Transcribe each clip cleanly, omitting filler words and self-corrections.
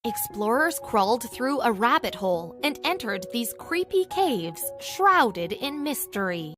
Explorers crawled through a rabbit hole and entered these creepy caves shrouded in mystery.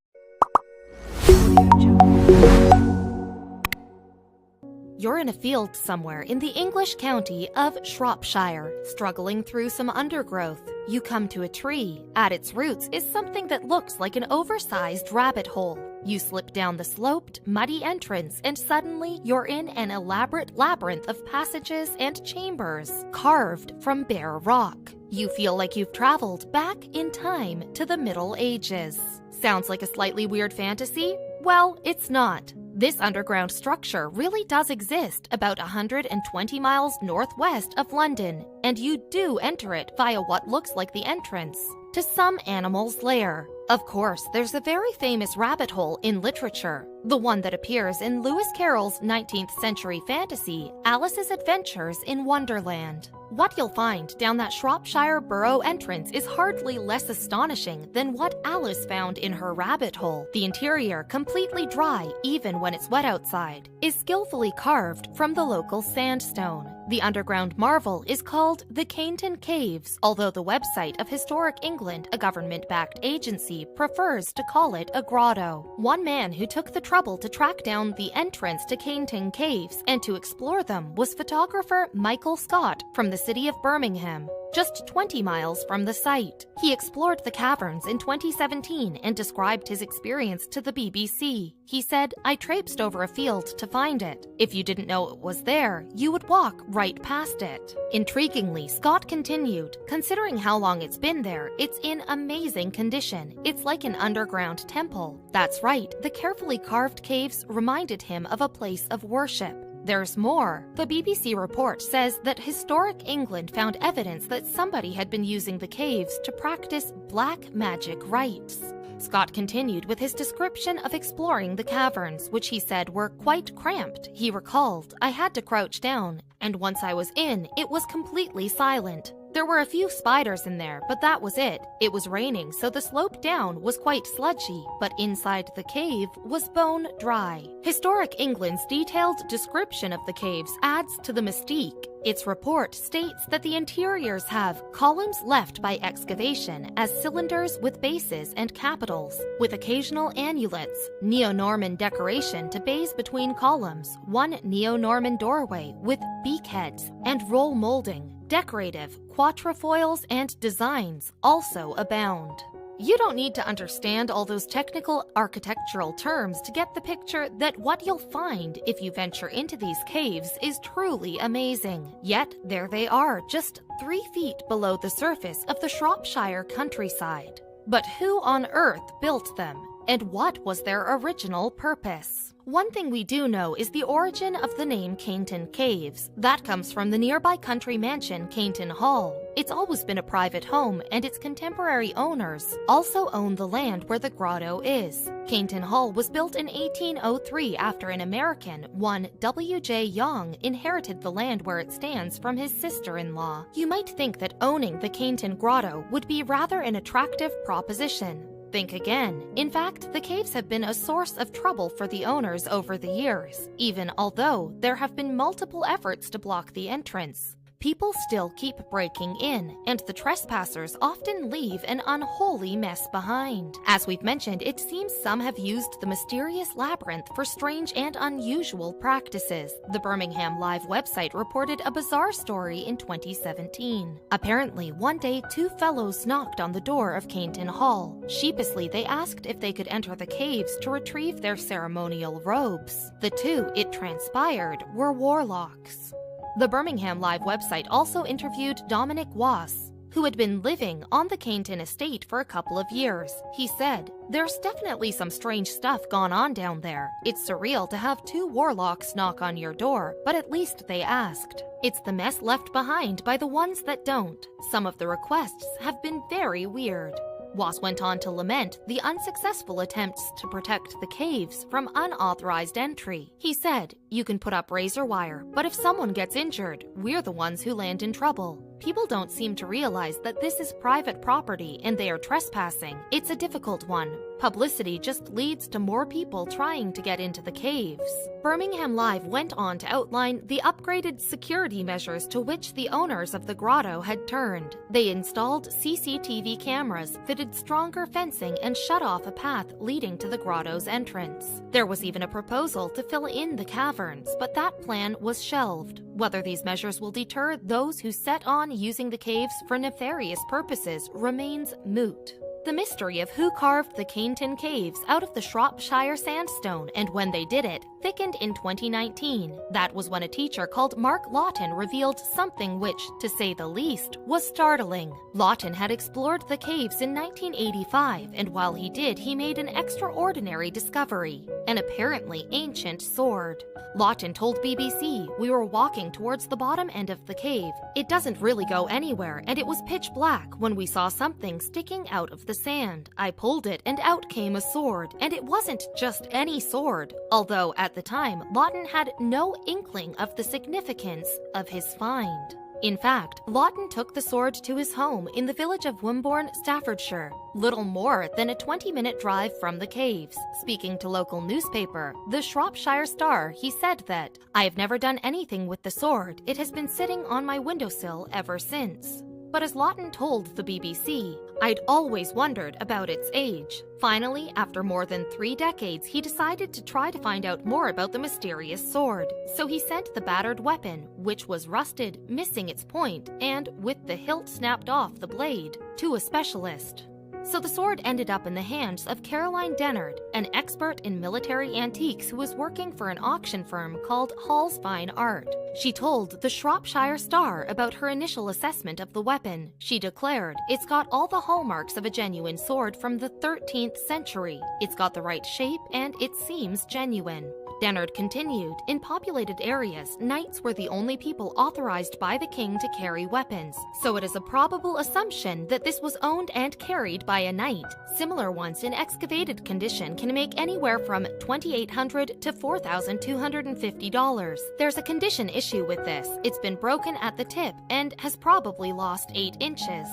You're in a field somewhere in the English county of Shropshire, struggling through some undergrowth. You come to a tree. At its roots is something that looks like an oversized rabbit hole. You slip down the sloped, muddy entrance, and suddenly you're in an elaborate labyrinth of passages and chambers carved from bare rock. You feel like you've traveled back in time to the Middle Ages. Sounds like a slightly weird fantasy? Well, it's not. This underground structure really does exist about 120 miles northwest of London, and you do enter it via what looks like the entrance to some animal's lair. Of course, there's a very famous rabbit hole in literature, the one that appears in Lewis Carroll's 19th century fantasy, Alice's Adventures in Wonderland. What you'll find down that Shropshire burrow entrance is hardly less astonishing than what Alice found in her rabbit hole. The interior, completely dry even when it's wet outside, is skillfully carved from the local sandstone. The underground marvel is called the Cainton Caves, although the website of Historic England, a government-backed agency, prefers to call it a grotto. One man who took the trouble to track down the entrance to Cainton Caves and to explore them was photographer Michael Scott from the city of Birmingham, just 20 miles from the site. He explored the caverns in 2017 and described his experience to the BBC. He said, "I traipsed over a field to find it. If you didn't know it was there, you would walk right past it." Intriguingly, Scott continued, "Considering how long it's been there, it's in amazing condition. It's like an underground temple." That's right, the carefully carved caves reminded him of a place of worship. There's more. The BBC report says that Historic England found evidence that somebody had been using the caves to practice black magic rites. Scott continued with his description of exploring the caverns, which he said were quite cramped. He recalled, "I had to crouch down, and once I was in, it was completely silent. There were a few spiders in there, but that was it. It was raining, so the slope down was quite sludgy, but inside the cave was bone dry." Historic England's detailed description of the caves adds to the mystique. Its report states that the interiors have columns left by excavation as cylinders with bases and capitals, with occasional annulets, Neo-Norman decoration to bays between columns, one Neo-Norman doorway with beakheads and roll molding. Decorative, quatrefoils, and designs also abound. You don't need to understand all those technical architectural terms to get the picture that what you'll find if you venture into these caves is truly amazing. Yet, there they are, just 3 feet below the surface of the Shropshire countryside. But who on earth built them? And what was their original purpose? One thing we do know is the origin of the name Cainton Caves. That comes from the nearby country mansion Cainton Hall. It's always been a private home, and its contemporary owners also own the land where the grotto is. Cainton Hall was built in 1803 after an American, one W.J. Young, inherited the land where it stands from his sister-in-law. You might think that owning the Cainton Grotto would be rather an attractive proposition. Think again. In fact, the caves have been a source of trouble for the owners over the years, even although there have been multiple efforts to block the entrance. People still keep breaking in, and the trespassers often leave an unholy mess behind. As we've mentioned, it seems some have used the mysterious labyrinth for strange and unusual practices. The Birmingham Live website reported a bizarre story in 2017. Apparently, one day, 2 fellows knocked on the door of Cainton Hall. Sheepishly, they asked if they could enter the caves to retrieve their ceremonial robes. The 2, it transpired, were warlocks. The Birmingham Live website also interviewed Dominic Wass, who had been living on the Cainton estate for a couple of years. He said, "There's definitely some strange stuff gone on down there. It's surreal to have 2 warlocks knock on your door, but at least they asked. It's the mess left behind by the ones that don't. Some of the requests have been very weird." Wass went on to lament the unsuccessful attempts to protect the caves from unauthorized entry. He said, "You can put up razor wire, but if someone gets injured, we're the ones who land in trouble. People don't seem to realize that this is private property and they are trespassing. It's a difficult one. Publicity just leads to more people trying to get into the caves. Birmingham Live went on to outline the upgraded security measures to which the owners of the grotto had turned. They installed CCTV cameras, fitted stronger fencing, and shut off a path leading to the grotto's entrance. There was even a proposal to fill in the caverns, but that plan was shelved. Whether these measures will deter those who set on using the caves for nefarious purposes remains moot. The mystery of who carved the Cainton Caves out of the Shropshire sandstone and when they did it thickened in 2019. That was when a teacher called Mark Lawton revealed something which, to say the least, was startling. Lawton had explored the caves in 1985, and while he did, he made an extraordinary discovery: an apparently ancient sword. Lawton told BBC, "We were walking towards the bottom end of the cave. It doesn't really go anywhere, and it was pitch black when we saw something sticking out of the sand. I pulled it, and out came a sword, and it wasn't just any sword." Although at the time, Lawton had no inkling of the significance of his find. In fact, Lawton took the sword to his home in the village of Wimborne, Staffordshire, little more than a 20-minute drive from the caves. Speaking to local newspaper, the Shropshire Star, he said that, "I have never done anything with the sword. It has been sitting on my windowsill ever since." But as Lawton told the BBC, "I'd always wondered about its age." Finally, after more than 3 decades, he decided to try to find out more about the mysterious sword. So he sent the battered weapon, which was rusted, missing its point, and with the hilt snapped off the blade, to a specialist. So the sword ended up in the hands of Caroline Dennard, an expert in military antiques who was working for an auction firm called Hall's Fine Art. She told the Shropshire Star about her initial assessment of the weapon. She declared, "It's got all the hallmarks of a genuine sword from the 13th century. It's got the right shape and it seems genuine." Dennard continued, "In populated areas, knights were the only people authorized by the king to carry weapons, so it is a probable assumption that this was owned and carried by a knight. Similar ones in excavated condition can make anywhere from $2,800 to $4,250. There's a condition issue with this. It's been broken at the tip and has probably lost 8 inches.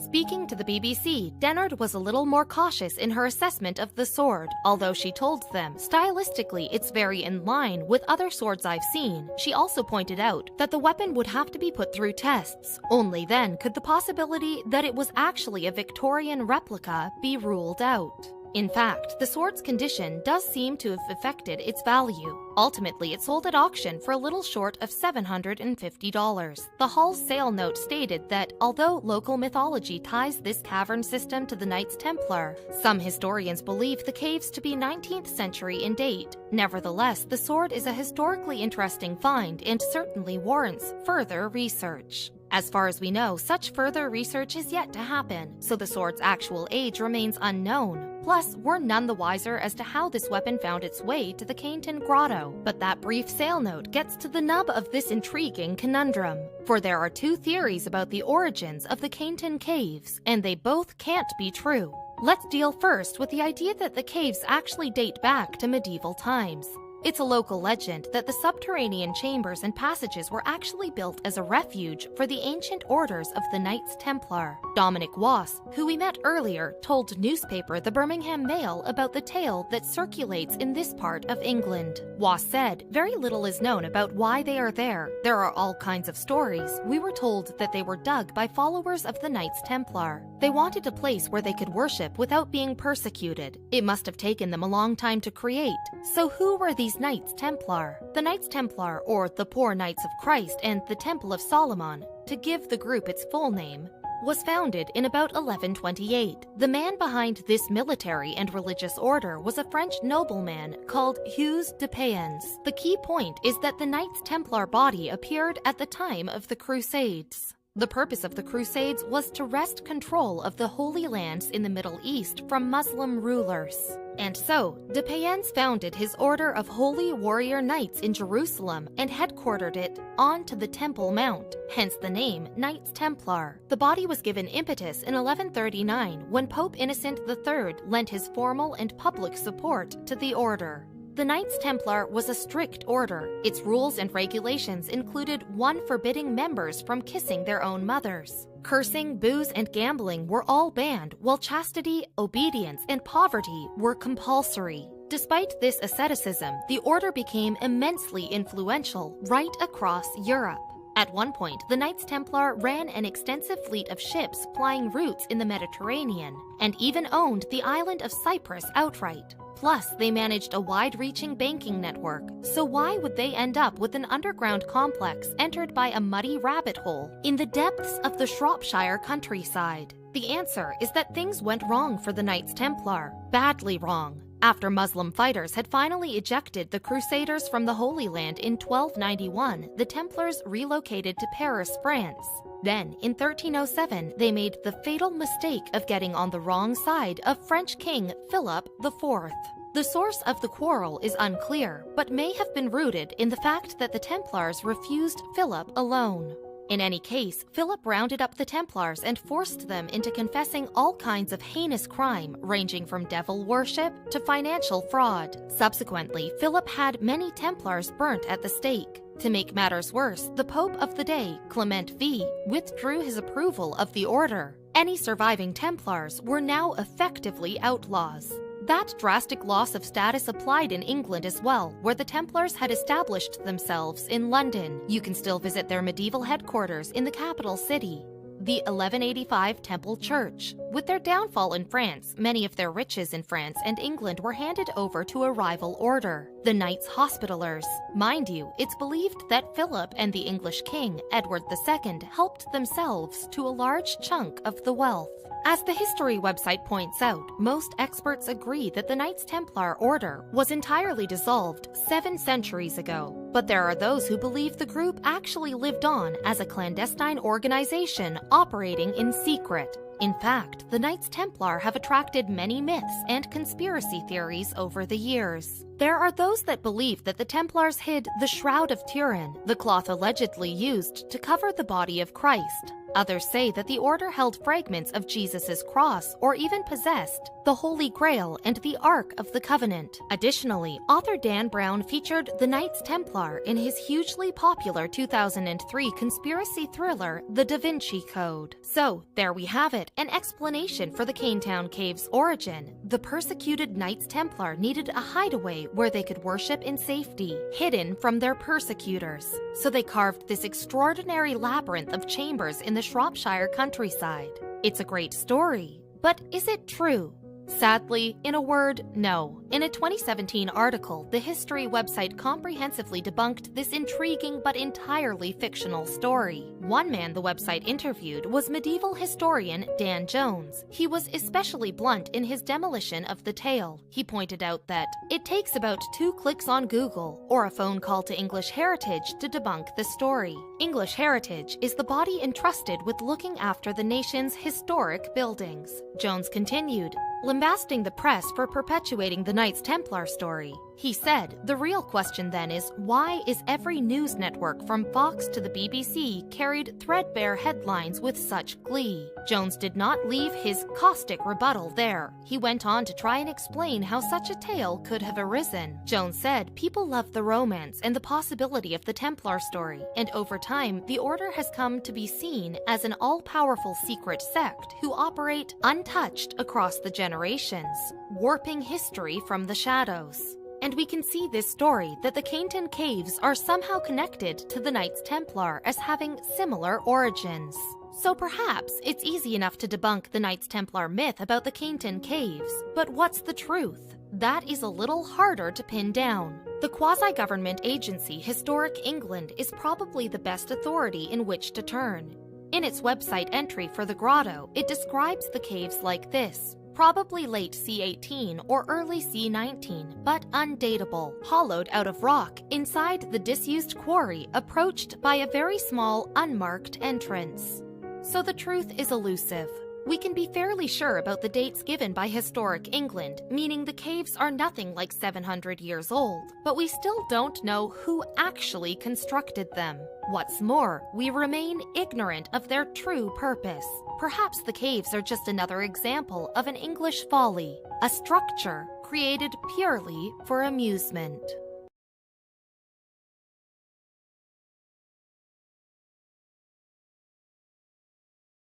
Speaking to the BBC, Dennard was a little more cautious in her assessment of the sword. Although she told them, stylistically it's very in line with other swords I've seen. She also pointed out that the weapon would have to be put through tests. Only then could the possibility that it was actually a Victorian replica be ruled out. In fact, the sword's condition does seem to have affected its value. Ultimately, it sold at auction for a little short of $750. The Hall's sale note stated that although local mythology ties this cavern system to the Knights Templar, some historians believe the caves to be 19th century in date. Nevertheless, the sword is a historically interesting find and certainly warrants further research. As far as we know, such further research is yet to happen, so the sword's actual age remains unknown. Plus, we're none the wiser as to how this weapon found its way to the Cainton Grotto. But that brief sale note gets to the nub of this intriguing conundrum. For there are 2 theories about the origins of the Cainton Caves, and they both can't be true. Let's deal first with the idea that the caves actually date back to medieval times. It's a local legend that the subterranean chambers and passages were actually built as a refuge for the ancient orders of the Knights Templar. Dominic Wass, who we met earlier, told newspaper the Birmingham Mail about the tale that circulates in this part of England. Wass said, "Very little is known about why they are there. There are all kinds of stories. We were told that they were dug by followers of the Knights Templar. They wanted a place where they could worship without being persecuted. It must have taken them a long time to create. So who were these Knights Templar? The Knights Templar, or the Poor Knights of Christ and the Temple of Solomon, to give the group its full name, was founded in about 1128. The man behind this military and religious order was a French nobleman called Hugues de Payens. The key point is that the Knights Templar body appeared at the time of the Crusades. The purpose of the Crusades was to wrest control of the Holy Lands in the Middle East from Muslim rulers. And so, de Payens founded his order of Holy Warrior Knights in Jerusalem and headquartered it onto the Temple Mount, hence the name Knights Templar. The body was given impetus in 1139 when Pope Innocent III lent his formal and public support to the order. the Knights Templar was a strict order. Its rules and regulations included one forbidding members from kissing their own mothers. Cursing, booze, and gambling were all banned, while chastity, obedience, and poverty were compulsory. Despite this asceticism, the order became immensely influential right across Europe. At one point, the Knights Templar ran an extensive fleet of ships plying routes in the Mediterranean, and even owned the island of Cyprus outright. Plus, they managed a wide-reaching banking network, so why would they end up with an underground complex entered by a muddy rabbit hole in the depths of the Shropshire countryside? The answer is that things went wrong for the Knights Templar, badly wrong. After Muslim fighters had finally ejected the Crusaders from the Holy Land in 1291, the Templars relocated to Paris, France. Then, in 1307, they made the fatal mistake of getting on the wrong side of French King Philip IV. The source of the quarrel is unclear, but may have been rooted in the fact that the Templars refused Philip alone. In any case, Philip rounded up the Templars and forced them into confessing all kinds of heinous crime, ranging from devil worship to financial fraud. Subsequently, Philip had many Templars burnt at the stake. To make matters worse, the Pope of the day, Clement V, withdrew his approval of the order. Any surviving Templars were now effectively outlaws. That drastic loss of status applied in England as well, where the Templars had established themselves in London. You can still visit their medieval headquarters in the capital city, the 1185 Temple Church. With their downfall in France, many of their riches in France and England were handed over to a rival order, the Knights Hospitallers. Mind you, it's believed that Philip and the English king, Edward II, helped themselves to a large chunk of the wealth. As the history website points out, most experts agree that the Knights Templar order was entirely dissolved 7 centuries ago. But there are those who believe the group actually lived on as a clandestine organization operating in secret. In fact, the Knights Templar have attracted many myths and conspiracy theories over the years. There are those that believe that the Templars hid the Shroud of Turin, the cloth allegedly used to cover the body of Christ. Others say that the order held fragments of Jesus' cross or even possessed the Holy Grail and the Ark of the Covenant. Additionally, author Dan Brown featured the Knights Templar in his hugely popular 2003 conspiracy thriller, The Da Vinci Code. So, there we have it, an explanation for the Canetown Cave's origin. The persecuted Knights Templar needed a hideaway where they could worship in safety, hidden from their persecutors. So they carved this extraordinary labyrinth of chambers in the Shropshire countryside. It's a great story, but is it true? Sadly, in a word, no. In a 2017 article, the history website comprehensively debunked this intriguing but entirely fictional story. One man the website interviewed was medieval historian Dan Jones. He was especially blunt in his demolition of the tale. He pointed out that it takes about 2 clicks on Google or a phone call to English Heritage to debunk the story. English Heritage is the body entrusted with looking after the nation's historic buildings. Jones continued, lambasting the press for perpetuating the Knights Templar story. He said, the real question then is, why is every news network from Fox to the BBC carried threadbare headlines with such glee? Jones did not leave his caustic rebuttal there. He went on to try and explain how such a tale could have arisen. Jones said, people love the romance and the possibility of the Templar story, and over time, the order has come to be seen as an all-powerful secret sect who operate untouched across the generations, warping history from the shadows. And we can see this story that the Canetown Caves are somehow connected to the Knights Templar as having similar origins. So perhaps it's easy enough to debunk the Knights Templar myth about the Canetown Caves, but what's the truth? That is a little harder to pin down. The quasi-government agency Historic England is probably the best authority in which to turn. In its website entry for the grotto, it describes the caves like this. Probably late C18 or early C19, but undatable, hollowed out of rock inside the disused quarry, approached by a very small, unmarked entrance. So the truth is elusive. We can be fairly sure about the dates given by historic England, meaning the caves are nothing like 700 years old, but we still don't know who actually constructed them. What's more, we remain ignorant of their true purpose. Perhaps the caves are just another example of an English folly, a structure created purely for amusement.